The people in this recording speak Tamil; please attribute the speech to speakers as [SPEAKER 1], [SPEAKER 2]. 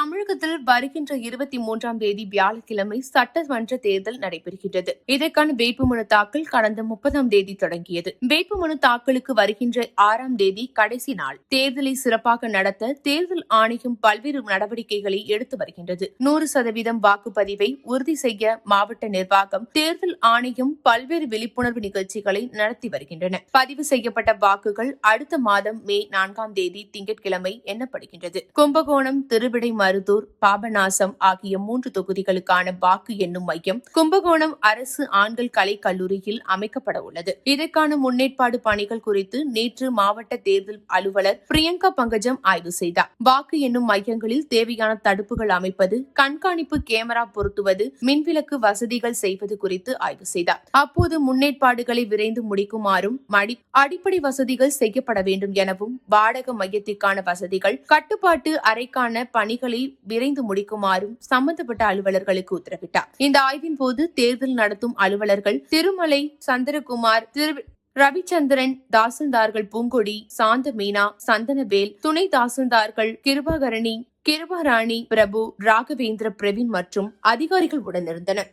[SPEAKER 1] தமிழகத்தில் வருகின்ற 23ஆம் தேதி வியாழக்கிழமை சட்டமன்ற தேர்தல் நடைபெறுகிறது. இதற்கான வேட்புமனு தாக்கல் கடந்த 30ஆம் தேதி தொடங்கியது. வேட்புமனு தாக்கலுக்கு வருகின்ற 6ஆம் தேதி கடைசி நாள். தேர்தலை சிறப்பாக நடத்த தேர்தல் ஆணையம் பல்வேறு நடவடிக்கைகளை எடுத்து வருகின்றது. 100% வாக்குப்பதிவை உறுதி செய்ய மாவட்ட நிர்வாகம், தேர்தல் ஆணையம் பல்வேறு விழிப்புணர்வு நிகழ்ச்சிகளை நடத்தி வருகின்றன. பதிவு செய்யப்பட்ட வாக்குகள் அடுத்த மாதம் மே 4ஆம் தேதி திங்கட்கிழமை எண்ணப்படுகின்றது. கும்பகோணம், திருவிடை மருதூர், பாபநாசம் ஆகிய 3 தொகுதிகளுக்கான வாக்கு எண்ணும் மையம் கும்பகோணம் அரசு ஆண்கள் கலைக் கல்லூரியில் அமைக்கப்பட உள்ளது. இதற்கான முன்னேற்பாடு பணிகள் குறித்து நேற்று மாவட்ட தேர்தல் அலுவலர் பிரியங்கா பங்கஜம் ஆய்வு செய்தார். வாக்கு எண்ணும் மையங்களில் தேவையான தடுப்புகள் அமைப்பது, கண்காணிப்பு கேமரா பொருத்துவது, மின்விளக்கு வசதிகள் செய்வது குறித்து ஆய்வு செய்தார். அப்போது முன்னேற்பாடுகளை விரைந்து முடிக்குமாறும், அடிப்படை வசதிகள் செய்யப்பட வேண்டும் எனவும், வாடக மையத்திற்கான வசதிகள், கட்டுப்பாட்டு அறைக்கான பணிகளை விரைந்து முடிக்குமாறும் சம்பந்தப்பட்ட அலுவலர்களுக்கு உத்தரவிட்டார். இந்த ஆய்வின் போது தேர்தல் நடத்தும் அலுவலர்கள் திருமலை சந்திரகுமார், ரவிச்சந்திரன், தாசில்தார்கள் பூங்கொடி, சாந்த மீனா, சந்தனவேல், துணை தாசில்தார்கள் கிருபாராணி, பிரபு, ராகவேந்திர பிரவீன் மற்றும் அதிகாரிகள் உடனிருந்தனர்.